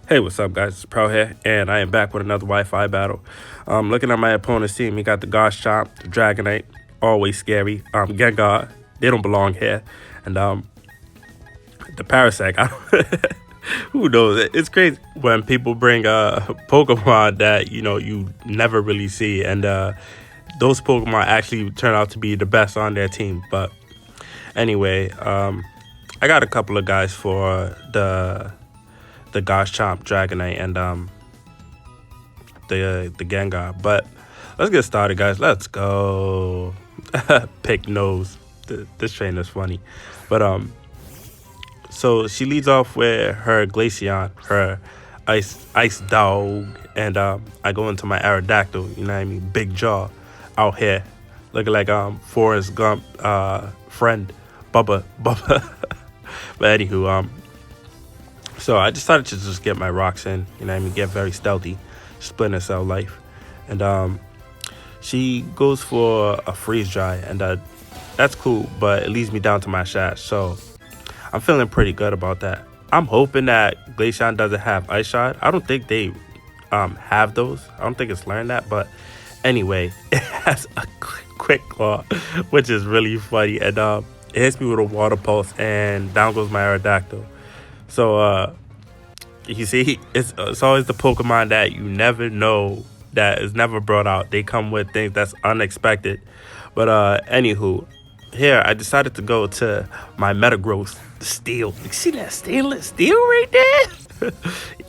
Hey, what's up, guys? It's Pro here, and I am back with another Wi-Fi battle. Looking at my opponent's team, he got the Gosh Chomp, the Dragonite, always scary. Gengar, they don't belong here, and the Parasect. Who knows? It's crazy when people bring Pokemon that you never really see, and those Pokemon actually turn out to be the best on their team. But anyway, I got a couple of guys for the Gosh Chomp, Dragonite, and the Gengar. But let's get started, guys. Let's go. Pick nose. This train is funny, but so she leads off with her Glaceon, her ice dog, and I go into my Aerodactyl. You know what I mean? Big jaw, out here, looking like Forrest Gump friend, Bubba. But anywho, so I decided to just get my rocks in. You know what I mean? Get very stealthy, Splinter Cell life, and she goes for a freeze dry, and that's cool, but it leads me down to my shaft. So I'm feeling pretty good about that. I'm hoping that Glaceon doesn't have Ice Shot. I don't think they have those. I don't think it's learned that, but anyway, it has a quick claw, which is really funny, and it hits me with a water pulse, and down goes my Aerodactyl. So you see, it's always the Pokemon that you never know, that is never brought out. They come with things that's unexpected. But anywho, here I decided to go to my Metagross, the steel. You see that stainless steel right there?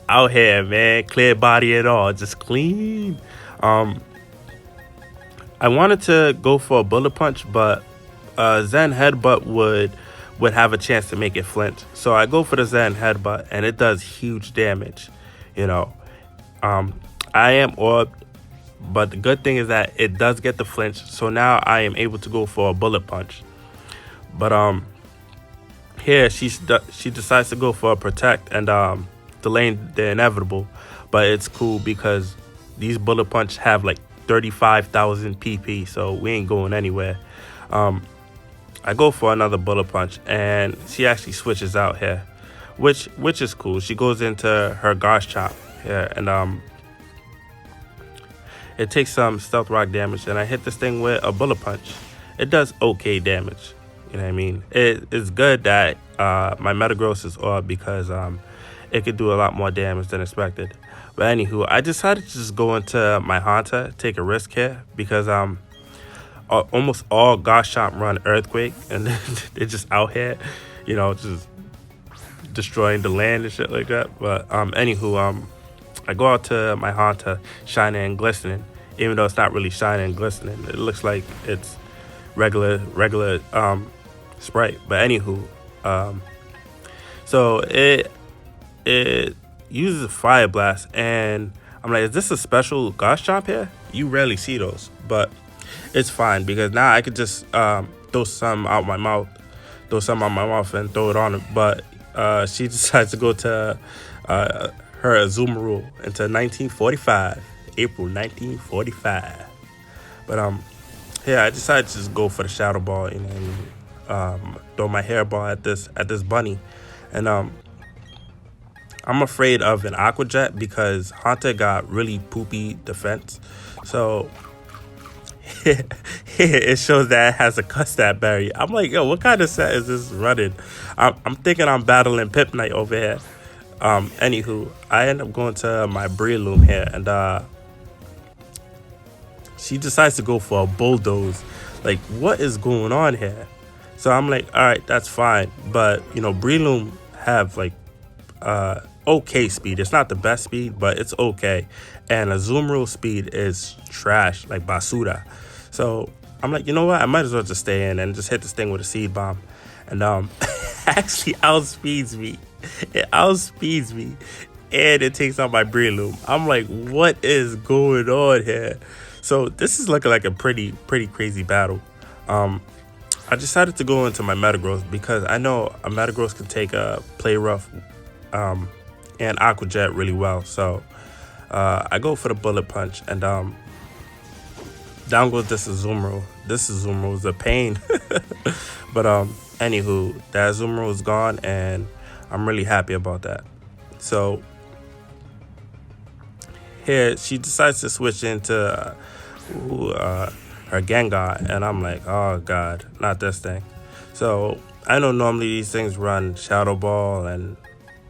Out here, man, clear body and all, just clean. I wanted to go for a bullet punch, but Zen Headbutt would have a chance to make it flinch. So I go for the Zen Headbutt, and it does huge damage. I am orbed, but the good thing is that it does get the flinch. So now I am able to go for a bullet punch. But here she decides to go for a protect and delaying the inevitable. But it's cool because these bullet punch have like 35,000 PP, so we ain't going anywhere. I go for another bullet punch, and she actually switches out here, which is cool. She goes into her Gosh Chomp here, and it takes some stealth rock damage, and I hit this thing with a bullet punch. It does okay damage. You know what I mean? It's good that my Metagross is off because it could do a lot more damage than expected. But anywho, I decided to just go into my Haunter, take a risk here, because almost all Gosh Chomp run Earthquake, and they're just out here, just destroying the land and shit like that. But anywho, I go out to my Haunter, shining and glistening, even though it's not really shining and glistening. It looks like it's regular Sprite. But anywho, so it uses a Fire Blast, and I'm like, is this a special Gosh Chomp here? You rarely see those, but it's fine because now I could just throw some out my mouth, and throw it on it. But she decides to go to her Azumarill into 1945, April 1945. But yeah, I decided to just go for the Shadow Ball, and throw my hair ball at this bunny, and I'm afraid of an Aqua Jet because Haunter got really poopy defense, so it shows that it has a Custard Berry. I'm like, yo, what kind of set is this running? I'm thinking I'm battling Pip Knight over here. Anywho, I end up going to my Breloom here, and she decides to go for a Bulldoze. Like, what is going on here? So I'm like, all right, that's fine, but Breloom have like okay speed. It's not the best speed, but it's okay. And Azumarill speed is trash, like basura. So I'm like, you know what? I might as well just stay in and just hit this thing with a Seed Bomb. And actually outspeeds me. It outspeeds me. And it takes out my Breloom. I'm like, what is going on here? So this is looking like a pretty crazy battle. I decided to go into my Metagross because I know a Metagross can take a Play Rough and Aqua Jet really well. So I go for the bullet punch, and down goes this Azumarill. This Azumarill is a pain. But anywho, that Azumarill is gone, and I'm really happy about that. So here she decides to switch into her Gengar, and I'm like, oh god, not this thing. So I know normally these things run Shadow Ball and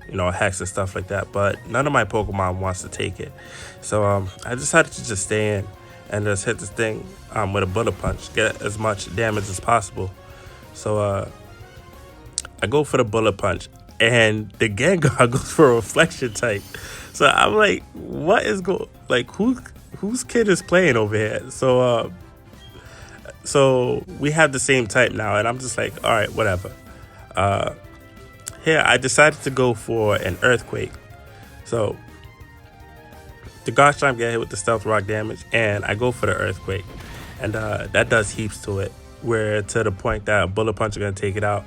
Hex and stuff like that, but none of my Pokemon wants to take it. So I decided to just stay in and just hit this thing with a Bullet Punch, get as much damage as possible. So I go for the Bullet Punch, and the Gengar goes for a Reflection type. So I'm like, what is whose kid is playing over here? So we have the same type now, and I'm just like, all right, whatever. Here, I decided to go for an Earthquake. So the Garchomp get hit with the Stealth Rock damage, and I go for the Earthquake. And that does heaps to it, where to the point that a Bullet Punch is going to take it out.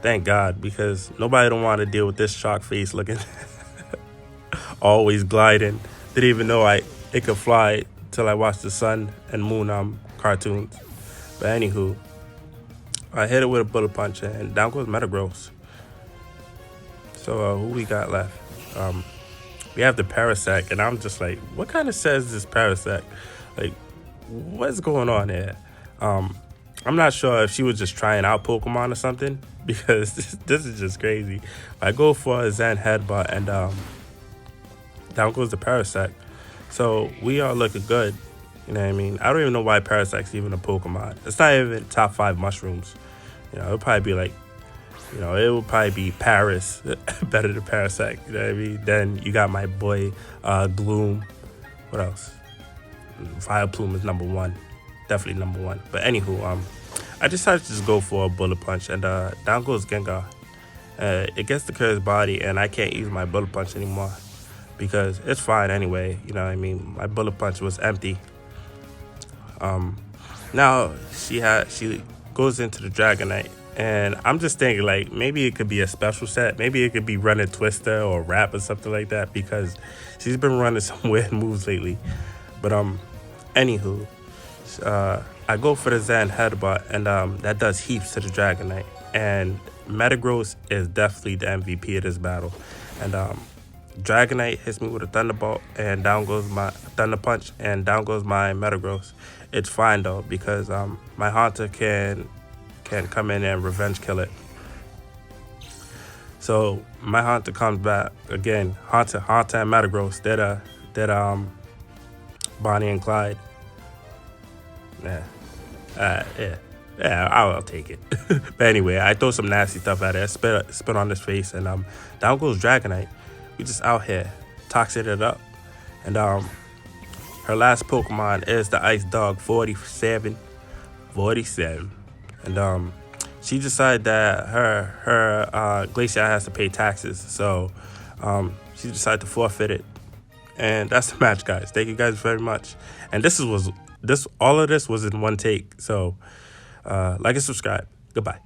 Thank God, because nobody don't want to deal with this shark face looking, always gliding. Didn't even know it could fly till I watched the Sun and Moon cartoons. But anywho, I hit it with a Bullet Punch, and down goes Metagross. So who we got left? We have the Parasect, and I'm just like, what kind of set is this Parasect? Like, what's going on here? I'm not sure if she was just trying out Pokemon or something, because this is just crazy. I go for a Zen Headbutt, and down goes the Parasect. So we are looking good. You know what I mean? I don't even know why Parasect's even a Pokemon. It's not even top 5 mushrooms. It'll probably be like, it would probably be Paris better than Parasect. You know what I mean? Then you got my boy Gloom. What else? Vileplume is number 1. Definitely number 1. But anywho, I decided to just go for a Bullet Punch, and down goes Gengar. It gets the Curse Body, and I can't use my Bullet Punch anymore because it's fine anyway. You know what I mean? My Bullet Punch was empty. Now she goes into the Dragonite, and I'm just thinking, like, maybe it could be a special set. Maybe it could be running Twister or Rap or something like that, because she's been running some weird moves lately. But anywho, I go for the Zen Headbutt, and that does heaps to the Dragonite. And Metagross is definitely the MVP of this battle. And Dragonite hits me with a Thunderbolt, and down goes my Thunder Punch, and down goes my Metagross. It's fine though, because my Haunter can come in and revenge kill it. So my Haunter comes back again. Haunter and Metagross. They're Bonnie and Clyde. Yeah, I'll take it. But anyway, I throw some nasty stuff at it. Spit on his face, and down goes Dragonite. We just out here toxing it up. And her last Pokemon is the Ice Dog 47. And she decided that her Glacier has to pay taxes, so she decided to forfeit it. And that's the match, guys. Thank you guys very much. And all of this was in one take. So like and subscribe. Goodbye.